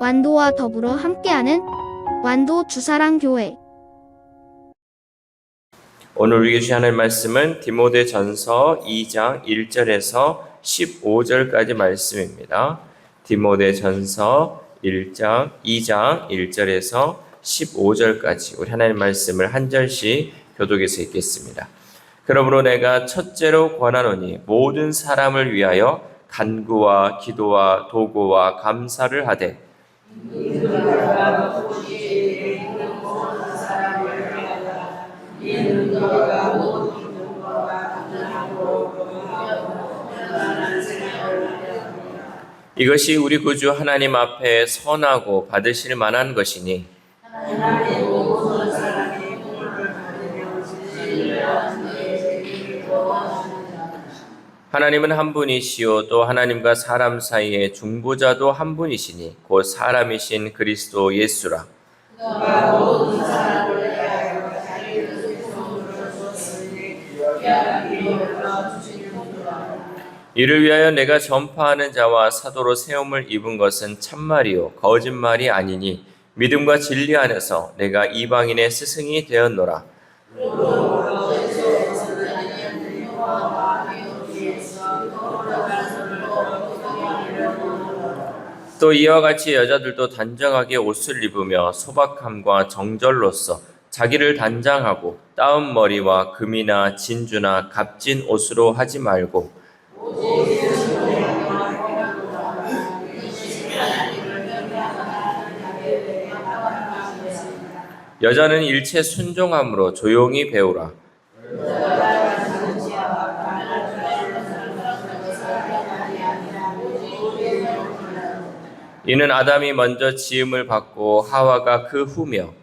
완도와 더불어 함께하는 완도 주사랑교회. 오늘 우리에게 주신 하나님의 말씀은 디모데전서 2장 1절에서 15절까지 말씀입니다. 디모데전서 2장 1절에서 15절까지 우리 하나님의 말씀을 한 절씩 교독해서 읽겠습니다. 그러므로 내가 첫째로 권하노니 모든 사람을 위하여 간구와 기도와 도구와 감사를 하되 이것이 우리 구주 하나님 앞에 선하고 받으실 만한 것이니 하나님은 한 분이시요 또 하나님과 사람 사이의 중보자도 한 분이시니 곧 사람이신 그리스도 예수라. 이를 위하여 내가 전파하는 자와 사도로 세움을 입은 것은 참말이요 거짓말이 아니니 믿음과 진리 안에서 내가 이방인의 스승이 되었노라. 또 이와 같이 여자들도 단정하게 옷을 입으며 소박함과 정절로서 자기를 단장하고 따은 머리와 금이나 진주나 값진 옷으로 하지 말고 여자는 일체 순종함으로 조용히 배우라. 이는 아담이 먼저 지음을 받고 하와가 그 후며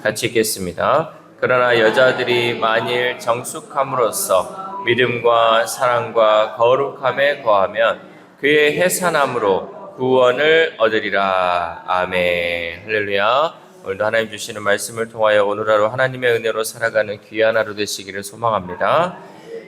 같이 읽겠습니다. 그러나 여자들이 만일 정숙함으로써 믿음과 사랑과 거룩함에 거하면 그의 해산함으로 구원을 얻으리라. 아멘. 할렐루야. 오늘도 하나님 주시는 말씀을 통하여 오늘 하루 하나님의 은혜로 살아가는 귀한 하루 되시기를 소망합니다.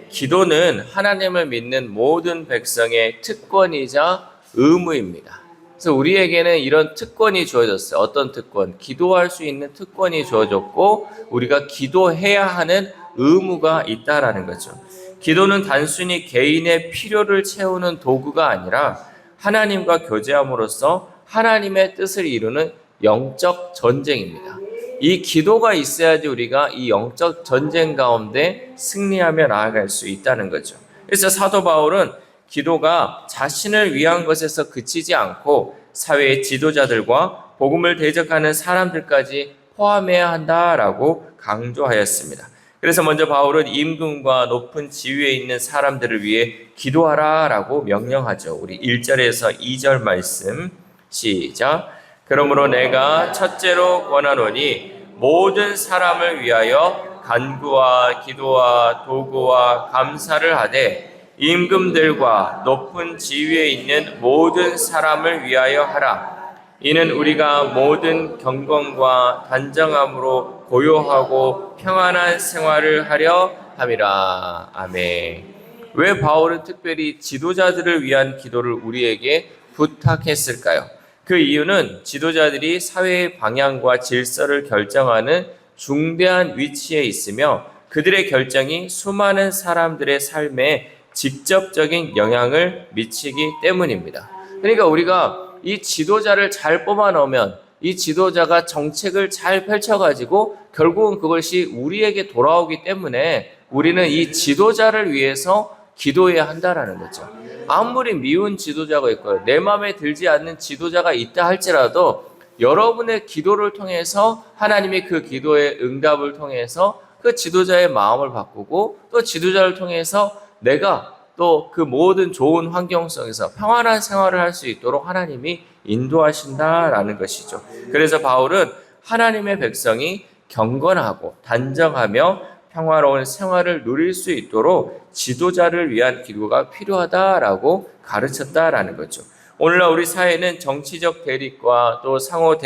기도는 하나님을 믿는 모든 백성의 특권이자 의무입니다. 그래서 우리에게는 이런 특권이 주어졌어요. 어떤 특권? 기도할 수 있는 특권이 주어졌고 우리가 기도해야 하는 의무가 있다라는 거죠. 기도는 단순히 개인의 필요를 채우는 도구가 아니라 하나님과 교제함으로써 하나님의 뜻을 이루는 영적 전쟁입니다. 이 기도가 있어야지 우리가 이 영적 전쟁 가운데 승리하며 나아갈 수 있다는 거죠. 그래서 사도 바울은 기도가 자신을 위한 것에서 그치지 않고 사회의 지도자들과 복음을 대적하는 사람들까지 포함해야 한다라고 강조하였습니다. 그래서 먼저 바울은 임금과 높은 지위에 있는 사람들을 위해 기도하라라고 명령하죠. 우리 1절에서 2절 말씀 시작. 그러므로 내가 첫째로 권하노니 모든 사람을 위하여 간구와 기도와 도구와 감사를 하되 임금들과 높은 지위에 있는 모든 사람을 위하여 하라. 이는 우리가 모든 경건과 단정함으로 고요하고 평안한 생활을 하려 함이라. 아멘. 왜 바울은 특별히 지도자들을 위한 기도를 우리에게 부탁했을까요? 그 이유는 지도자들이 사회의 방향과 질서를 결정하는 중대한 위치에 있으며 그들의 결정이 수많은 사람들의 삶에 직접적인 영향을 미치기 때문입니다. 그러니까 우리가 이 지도자를 잘 뽑아놓으면 이 지도자가 정책을 잘 펼쳐가지고 결국은 그것이 우리에게 돌아오기 때문에 우리는 이 지도자를 위해서 기도해야 한다라는 거죠. 아무리 미운 지도자가 있고요. 내 마음에 들지 않는 지도자가 있다 할지라도 여러분의 기도를 통해서 하나님이 그 기도의 응답을 통해서 그 지도자의 마음을 바꾸고 또 지도자를 통해서 내가 또 그 모든 좋은 환경 속에서 평안한 생활을 할 수 있도록 하나님이 인도하신다라는 것이죠. 그래서 바울은 하나님의 백성이 경건하고 단정하며 평화로운 생활을 누릴 수 있도록 지도자를 위한 기도가 필요하다라고 가르쳤다라는 거죠. 오늘날 우리 사회는 정치적 대립과 또 상호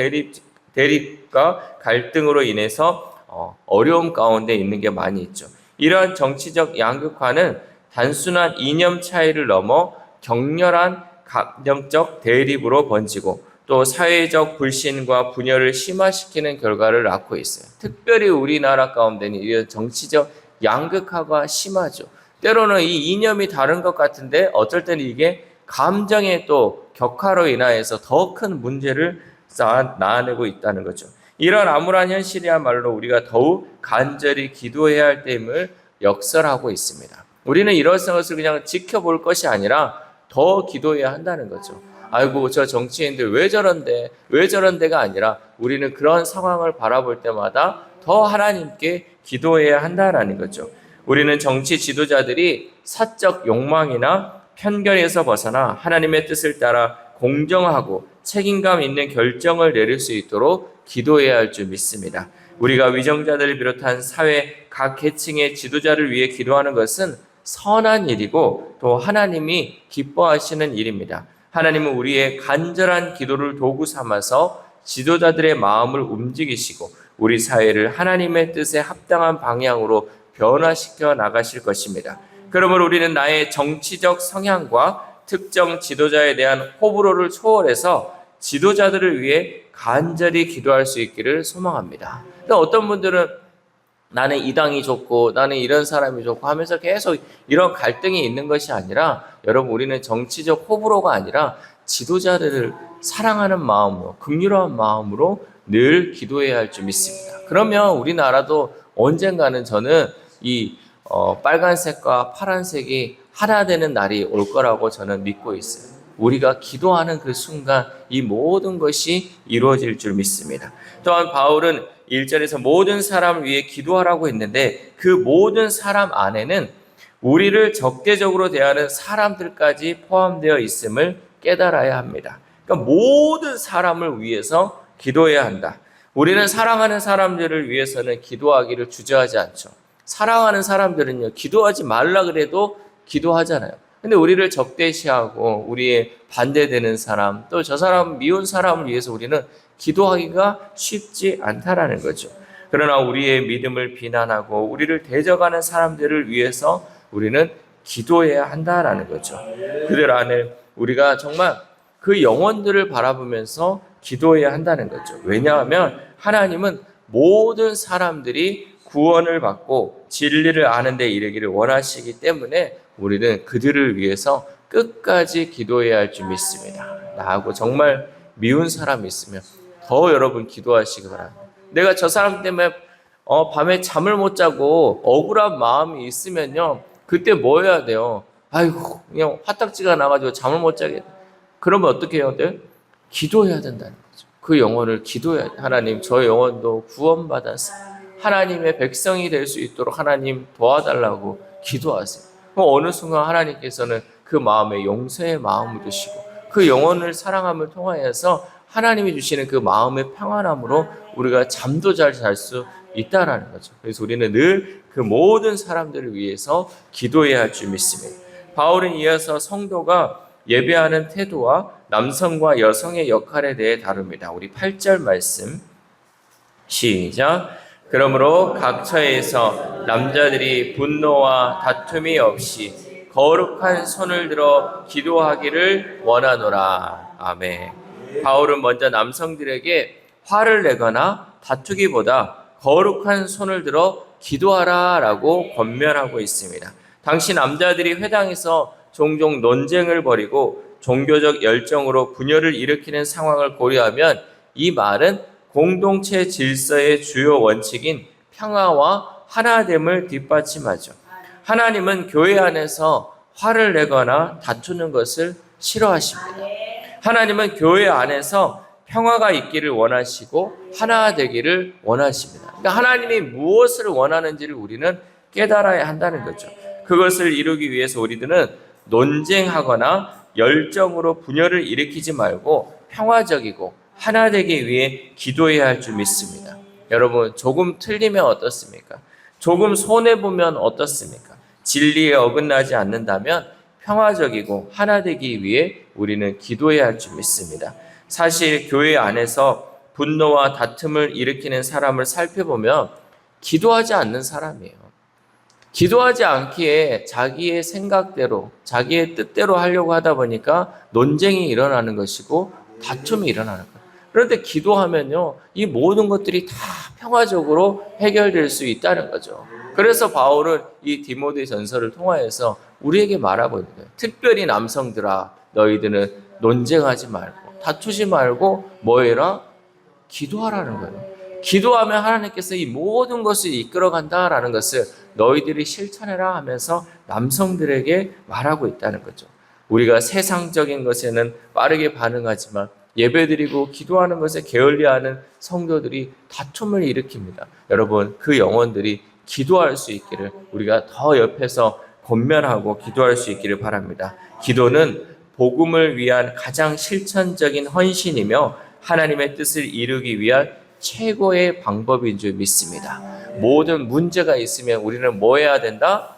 대립과 갈등으로 인해서 어려움 가운데 있는 게 많이 있죠. 이러한 정치적 양극화는 단순한 이념 차이를 넘어 격렬한 감정적 대립으로 번지고 또 사회적 불신과 분열을 심화시키는 결과를 낳고 있어요. 특별히 우리나라 가운데는 이런 정치적 양극화가 심하죠. 때로는 이 이념이 다른 것 같은데 어쩔 때는 이게 감정의 또 격화로 인하여서 더 큰 문제를 낳아내고 있다는 거죠. 이런 암울한 현실이야말로 우리가 더욱 간절히 기도해야 할 때임을 역설하고 있습니다. 우리는 이런 것을 그냥 지켜볼 것이 아니라 더 기도해야 한다는 거죠. 아이고 저 정치인들 왜 저런데 왜 저런데가 아니라 우리는 그런 상황을 바라볼 때마다 더 하나님께 기도해야 한다는 거죠. 우리는 정치 지도자들이 사적 욕망이나 편견에서 벗어나 하나님의 뜻을 따라 공정하고 책임감 있는 결정을 내릴 수 있도록 기도해야 할 줄 믿습니다. 우리가 위정자들을 비롯한 사회 각 계층의 지도자를 위해 기도하는 것은 선한 일이고 또 하나님이 기뻐하시는 일입니다. 하나님은 우리의 간절한 기도를 도구 삼아서 지도자들의 마음을 움직이시고 우리 사회를 하나님의 뜻에 합당한 방향으로 변화시켜 나가실 것입니다. 그러므로 우리는 나의 정치적 성향과 특정 지도자에 대한 호불호를 초월해서 지도자들을 위해 간절히 기도할 수 있기를 소망합니다. 어떤 분들은 나는 이 당이 좋고 나는 이런 사람이 좋고 하면서 계속 이런 갈등이 있는 것이 아니라 여러분 우리는 정치적 호불호가 아니라 지도자들을 사랑하는 마음으로 긍휼한 마음으로 늘 기도해야 할 줄 믿습니다. 그러면 우리나라도 언젠가는 저는 이 빨간색과 파란색이 하나 되는 날이 올 거라고 저는 믿고 있어요. 우리가 기도하는 그 순간 이 모든 것이 이루어질 줄 믿습니다. 또한 바울은 1절에서 모든 사람을 위해 기도하라고 했는데 그 모든 사람 안에는 우리를 적대적으로 대하는 사람들까지 포함되어 있음을 깨달아야 합니다. 그러니까 모든 사람을 위해서 기도해야 한다. 우리는 사랑하는 사람들을 위해서는 기도하기를 주저하지 않죠. 사랑하는 사람들은요, 기도하지 말라 그래도 기도하잖아요. 근데 우리를 적대시하고 우리의 반대되는 사람, 또 저 사람 미운 사람을 위해서 우리는 기도하기가 쉽지 않다라는 거죠. 그러나 우리의 믿음을 비난하고 우리를 대적하는 사람들을 위해서 우리는 기도해야 한다라는 거죠. 그들 안에 우리가 정말 그 영혼들을 바라보면서 기도해야 한다는 거죠. 왜냐하면 하나님은 모든 사람들이 구원을 받고 진리를 아는 데 이르기를 원하시기 때문에 우리는 그들을 위해서 끝까지 기도해야 할 줄 믿습니다. 나하고 정말 미운 사람이 있으면 더 여러분 기도하시기 바랍니다. 내가 저 사람 때문에 밤에 잠을 못 자고 억울한 마음이 있으면요, 그때 뭐 해야 돼요? 아이고 그냥 화딱지가 나가지고 잠을 못 자겠다. 그러면 어떻게 해야 돼요? 기도해야 된다는 거죠. 그 영혼을 기도해야 돼요. 하나님 저 영혼도 구원받아서 하나님의 백성이 될 수 있도록 하나님 도와달라고 기도하세요. 그럼 어느 순간 하나님께서는 그 마음에 용서의 마음을 주시고 그 영혼을 사랑함을 통하여서 하나님이 주시는 그 마음의 평안함으로 우리가 잠도 잘 잘 수 있다라는 거죠. 그래서 우리는 늘 그 모든 사람들을 위해서 기도해야 할 줄 믿습니다. 바울은 이어서 성도가 예배하는 태도와 남성과 여성의 역할에 대해 다룹니다. 우리 8절 말씀 시작. 그러므로 각 처에서 남자들이 분노와 다툼이 없이 거룩한 손을 들어 기도하기를 원하노라. 아멘. 바울은 먼저 남성들에게 화를 내거나 다투기보다 거룩한 손을 들어 기도하라라고 권면하고 있습니다. 당시 남자들이 회당에서 종종 논쟁을 벌이고 종교적 열정으로 분열을 일으키는 상황을 고려하면 이 말은 공동체 질서의 주요 원칙인 평화와 하나됨을 뒷받침하죠. 하나님은 교회 안에서 화를 내거나 다투는 것을 싫어하십니다. 하나님은 교회 안에서 평화가 있기를 원하시고 하나 되기를 원하십니다. 그러니까 하나님이 무엇을 원하는지를 우리는 깨달아야 한다는 거죠. 그것을 이루기 위해서 우리들은 논쟁하거나 열정으로 분열을 일으키지 말고 평화적이고 하나 되기 위해 기도해야 할 줄 믿습니다. 여러분 조금 틀리면 어떻습니까? 조금 손해보면 어떻습니까? 진리에 어긋나지 않는다면 평화적이고 하나 되기 위해 우리는 기도해야 할 줄 믿습니다. 사실 교회 안에서 분노와 다툼을 일으키는 사람을 살펴보면 기도하지 않는 사람이에요. 기도하지 않기에 자기의 생각대로, 자기의 뜻대로 하려고 하다 보니까 논쟁이 일어나는 것이고 다툼이 일어나는 거예요. 그런데 기도하면요, 이 모든 것들이 다 평화적으로 해결될 수 있다는 거죠. 그래서 바울은 이 디모데 전서를 통하여서 우리에게 말하고 있는 거예요. 특별히 남성들아, 너희들은 논쟁하지 말고 다투지 말고 뭐 해라? 기도하라는 거예요. 기도하면 하나님께서 이 모든 것을 이끌어간다라는 것을 너희들이 실천해라 하면서 남성들에게 말하고 있다는 거죠. 우리가 세상적인 것에는 빠르게 반응하지만 예배드리고 기도하는 것에 게을리하는 성도들이 다툼을 일으킵니다. 여러분, 그 영혼들이 기도할 수 있기를 우리가 더 옆에서 권면하고 기도할 수 있기를 바랍니다. 기도는 복음을 위한 가장 실천적인 헌신이며 하나님의 뜻을 이루기 위한 최고의 방법인 줄 믿습니다. 모든 문제가 있으면 우리는 뭐 해야 된다?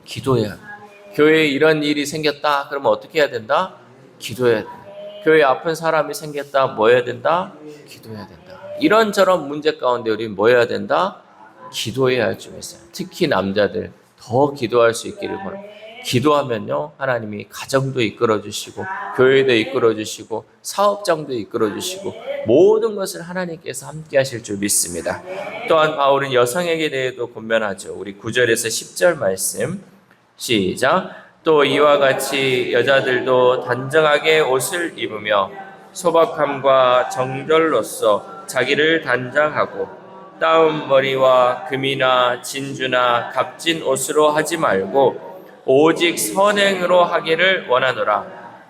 기도해야 된다. 교회에 이런 일이 생겼다. 그러면 어떻게 해야 된다? 기도해야 된다. 교회에 아픈 사람이 생겼다. 뭐 해야 된다? 기도해야 된다. 이런저런 문제 가운데 우리는 뭐 해야 된다? 기도해야 할 줄 믿어요. 특히 남자들 더 기도할 수 있기를 바랍니다. 기도하면요, 하나님이 가정도 이끌어 주시고 교회도 이끌어 주시고 사업장도 이끌어 주시고 모든 것을 하나님께서 함께 하실 줄 믿습니다. 또한 바울은 여성에게 대해도 권면하죠. 우리 9절에서 10절 말씀 시작. 또 이와 같이 여자들도 단정하게 옷을 입으며 소박함과 정절로서 자기를 단장하고 따은 머리와 금이나 진주나 값진 옷으로 하지 말고 오직 선행으로 하기를 원하노라.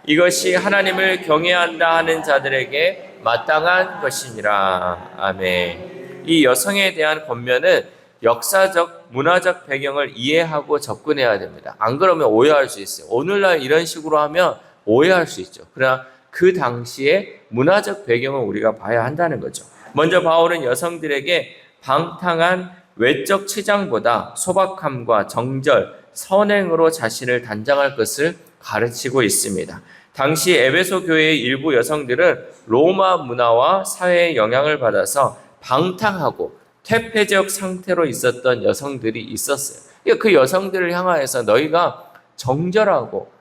이것이 하나님을 경외한다 하는 자들에게 마땅한 것이니라. 아멘. 이 여성에 대한 권면은 역사적, 문화적 배경을 이해하고 접근해야 됩니다. 안 그러면 오해할 수 있어요. 오늘날 이런 식으로 하면 오해할 수 있죠. 그러나 그 당시의 문화적 배경을 우리가 봐야 한다는 거죠. 먼저 바울은 여성들에게 방탕한 외적 치장보다 소박함과 정절, 선행으로 자신을 단장할 것을 가르치고 있습니다. 당시 에베소 교회의 일부 여성들은 로마 문화와 사회의 영향을 받아서 방탕하고 퇴폐적 상태로 있었던 여성들이 있었어요. 그 여성들을 향하여서 너희가 정절하고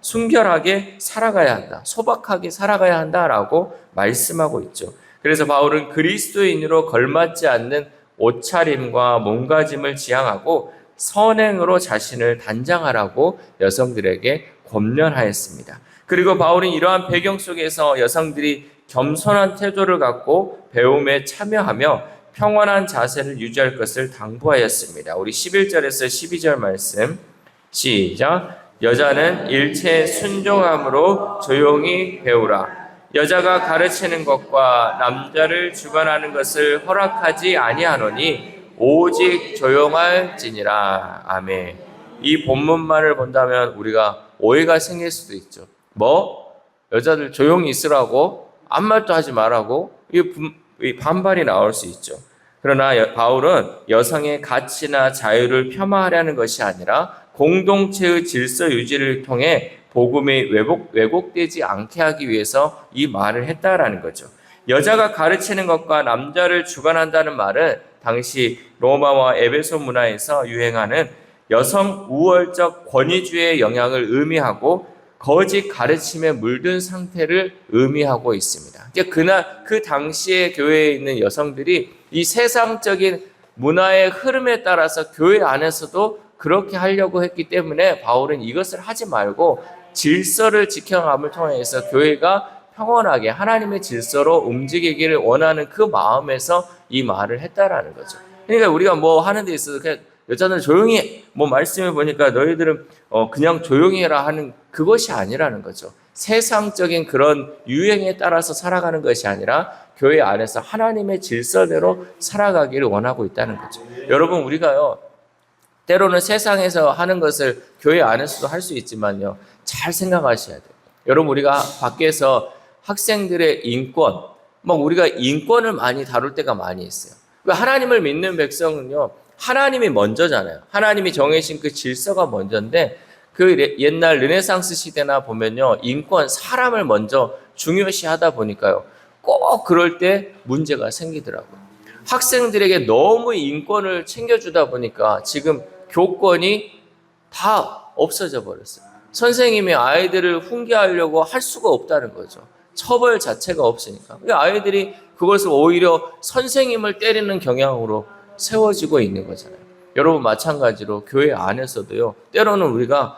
순결하게 살아가야 한다. 소박하게 살아가야 한다라고 말씀하고 있죠. 그래서 바울은 그리스도인으로 걸맞지 않는 옷차림과 몸가짐을 지향하고 선행으로 자신을 단장하라고 여성들에게 권면하였습니다. 그리고 바울은 이러한 배경 속에서 여성들이 겸손한 태도를 갖고 배움에 참여하며 평온한 자세를 유지할 것을 당부하였습니다. 우리 11절에서 12절 말씀 시작. 여자는 일체 순종함으로 조용히 배우라. 여자가 가르치는 것과 남자를 주관하는 것을 허락하지 아니하노니 오직 조용할지니라. 아멘. 이 본문만을 본다면 우리가 오해가 생길 수도 있죠. 뭐? 여자들 조용히 있으라고? 아무 말도 하지 말라고? 이 반발이 나올 수 있죠. 그러나 바울은 여성의 가치나 자유를 폄하하려는 것이 아니라 공동체의 질서 유지를 통해 복음이 왜곡되지 않게 하기 위해서 이 말을 했다라는 거죠. 여자가 가르치는 것과 남자를 주관한다는 말은 당시 로마와 에베소 문화에서 유행하는 여성 우월적 권위주의의 영향을 의미하고 거짓 가르침에 물든 상태를 의미하고 있습니다. 그 당시에 교회에 있는 여성들이 이 세상적인 문화의 흐름에 따라서 교회 안에서도 그렇게 하려고 했기 때문에 바울은 이것을 하지 말고 질서를 지켜감을 통해서 교회가 평온하게 하나님의 질서로 움직이기를 원하는 그 마음에서 이 말을 했다라는 거죠. 그러니까 우리가 뭐 하는 데 있어서 그냥 여자는 조용히 뭐 말씀해 보니까 너희들은 그냥 조용히 해라 하는 그것이 아니라는 거죠. 세상적인 그런 유행에 따라서 살아가는 것이 아니라 교회 안에서 하나님의 질서대로 살아가기를 원하고 있다는 거죠. 여러분, 우리가요 때로는 세상에서 하는 것을 교회 안에서도 할 수 있지만요, 잘 생각하셔야 돼요. 여러분, 우리가 밖에서 학생들의 인권, 우리가 인권을 많이 다룰 때가 많이 있어요. 하나님을 믿는 백성은요, 하나님이 먼저잖아요. 하나님이 정해진 그 질서가 먼저인데, 그 옛날 르네상스 시대나 보면요, 인권, 사람을 먼저 중요시 하다 보니까요, 꼭 그럴 때 문제가 생기더라고요. 학생들에게 너무 인권을 챙겨주다 보니까 지금 교권이 다 없어져 버렸어요. 선생님이 아이들을 훈계하려고 할 수가 없다는 거죠. 처벌 자체가 없으니까. 아이들이 그것을 오히려 선생님을 때리는 경향으로 세워지고 있는 거잖아요. 여러분, 마찬가지로 교회 안에서도요, 때로는 우리가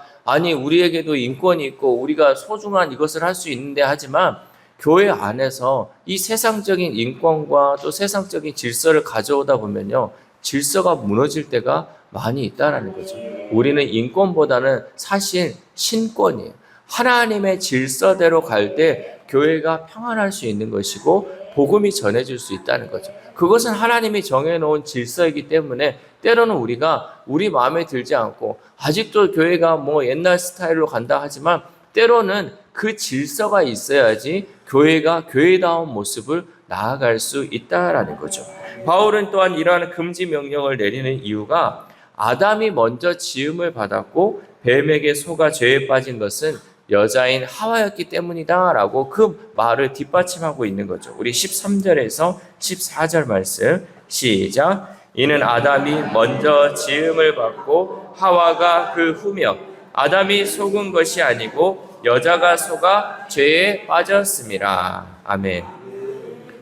우리에게도 인권이 있고 우리가 소중한 이것을 할 수 있는데 하지만 교회 안에서 이 세상적인 인권과 또 세상적인 질서를 가져오다 보면요, 질서가 무너질 때가 많이 있다는 거죠. 우리는 인권보다는 사실 신권이에요. 하나님의 질서대로 갈 때 교회가 평안할 수 있는 것이고 복음이 전해질 수 있다는 거죠. 그것은 하나님이 정해놓은 질서이기 때문에 때로는 우리가 우리 마음에 들지 않고 아직도 교회가 옛날 스타일로 간다 하지만 때로는 그 질서가 있어야지 교회가 교회다운 모습을 나아갈 수 있다라는 거죠. 바울은 또한 이러한 금지 명령을 내리는 이유가 아담이 먼저 지음을 받았고 뱀에게 속아 죄에 빠진 것은 여자인 하와였기 때문이다라고 그 말을 뒷받침하고 있는 거죠. 우리 13절에서 14절 말씀 시작. 이는 아담이 먼저 지음을 받고 하와가 그 후며 아담이 속은 것이 아니고 여자가 속아 죄에 빠졌습니다. 아멘.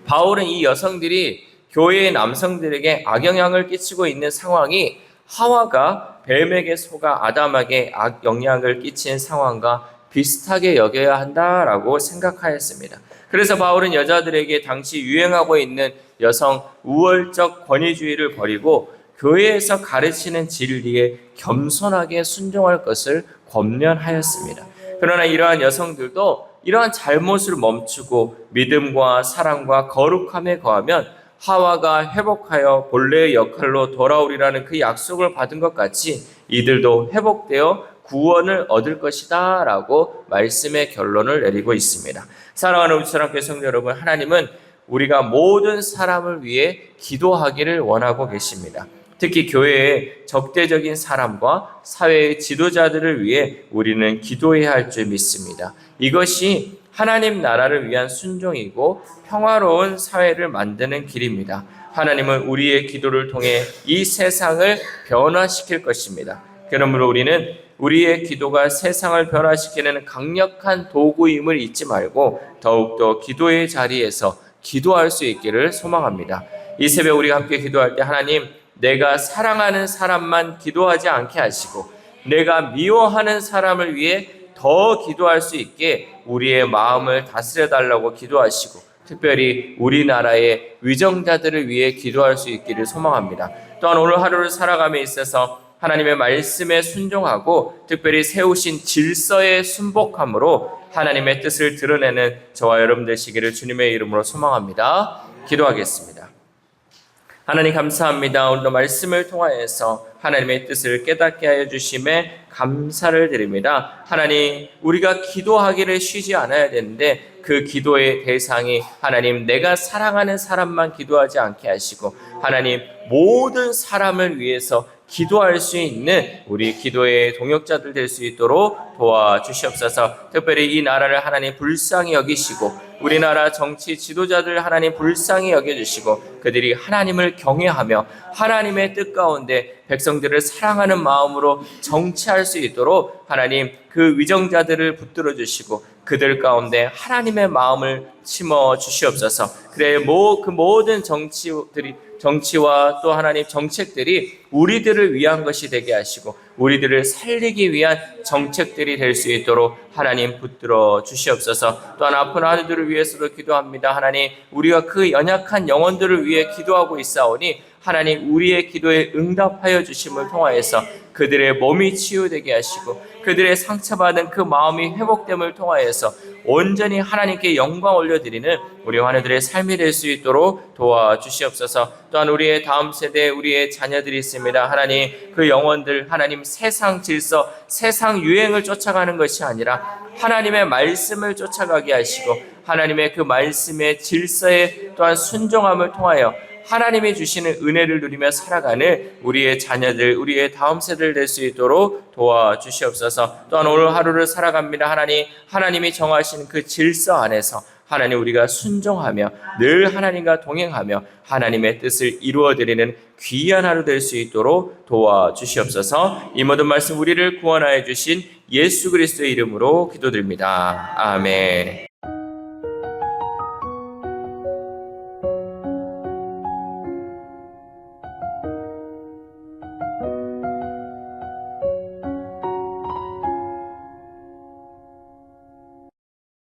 바울은 이 여성들이 교회의 남성들에게 악영향을 끼치고 있는 상황이 하와가 뱀에게 속아 아담에게 악영향을 끼친 상황과 비슷하게 여겨야 한다라고 생각하였습니다. 그래서 바울은 여자들에게 당시 유행하고 있는 여성 우월적 권위주의를 버리고 교회에서 가르치는 진리에 겸손하게 순종할 것을 권면하였습니다. 그러나 이러한 여성들도 이러한 잘못을 멈추고 믿음과 사랑과 거룩함에 거하면 하와가 회복하여 본래의 역할로 돌아오리라는 그 약속을 받은 것 같이 이들도 회복되어 구원을 얻을 것이다 라고 말씀의 결론을 내리고 있습니다. 사랑하는 우리 사랑교회 성도 여러분, 하나님은 우리가 모든 사람을 위해 기도하기를 원하고 계십니다. 특히 교회의 적대적인 사람과 사회의 지도자들을 위해 우리는 기도해야 할 줄 믿습니다. 이것이 하나님 나라를 위한 순종이고 평화로운 사회를 만드는 길입니다. 하나님은 우리의 기도를 통해 이 세상을 변화시킬 것입니다. 그러므로 우리는 우리의 기도가 세상을 변화시키는 강력한 도구임을 잊지 말고 더욱더 기도의 자리에서 기도할 수 있기를 소망합니다. 이 새벽 우리가 함께 기도할 때 하나님, 내가 사랑하는 사람만 기도하지 않게 하시고 내가 미워하는 사람을 위해 더 기도할 수 있게 우리의 마음을 다스려 달라고 기도하시고 특별히 우리나라의 위정자들을 위해 기도할 수 있기를 소망합니다. 또한 오늘 하루를 살아감에 있어서 하나님의 말씀에 순종하고 특별히 세우신 질서에 순복함으로 하나님의 뜻을 드러내는 저와 여러분 되시기를 주님의 이름으로 소망합니다. 기도하겠습니다. 하나님 감사합니다. 오늘도 말씀을 통하여서 하나님의 뜻을 깨닫게 하여 주심에 감사를 드립니다. 하나님, 우리가 기도하기를 쉬지 않아야 되는데 그 기도의 대상이 하나님, 내가 사랑하는 사람만 기도하지 않게 하시고 하나님, 모든 사람을 위해서 기도할 수 있는 우리 기도의 동역자들 될 수 있도록 도와주시옵소서. 특별히 이 나라를 하나님 불쌍히 여기시고 우리나라 정치 지도자들 하나님 불쌍히 여겨주시고 그들이 하나님을 경외하며 하나님의 뜻 가운데 백성들을 사랑하는 마음으로 정치할 수 있도록 하나님 그 위정자들을 붙들어 주시고 그들 가운데 하나님의 마음을 심어 주시옵소서. 그래 그 모든 정치와 또 하나님 정책들이 우리들을 위한 것이 되게 하시고 우리들을 살리기 위한 정책들이 될 수 있도록 하나님 붙들어 주시옵소서. 또한 아픈 아들들을 위해서도 기도합니다. 하나님, 우리가 그 연약한 영혼들을 위해 기도하고 있사오니 하나님 우리의 기도에 응답하여 주심을 통하여서 그들의 몸이 치유되게 하시고 그들의 상처받은 그 마음이 회복됨을 통하여서 온전히 하나님께 영광 올려드리는 우리 하나들의 삶이 될 수 있도록 도와주시옵소서. 또한 우리의 다음 세대 우리의 자녀들이 있습니다. 하나님 그 영혼들 하나님 세상 질서 세상 유행을 쫓아가는 것이 아니라 하나님의 말씀을 쫓아가게 하시고 하나님의 그 말씀의 질서에 또한 순종함을 통하여 하나님이 주시는 은혜를 누리며 살아가는 우리의 자녀들, 우리의 다음 세대를 될 수 있도록 도와주시옵소서. 또한 오늘 하루를 살아갑니다. 하나님이 정하신 그 질서 안에서 하나님 우리가 순종하며 늘 하나님과 동행하며 하나님의 뜻을 이루어드리는 귀한 하루 될 수 있도록 도와주시옵소서. 이 모든 말씀 우리를 구원하여 주신 예수 그리스도의 이름으로 기도드립니다. 아멘.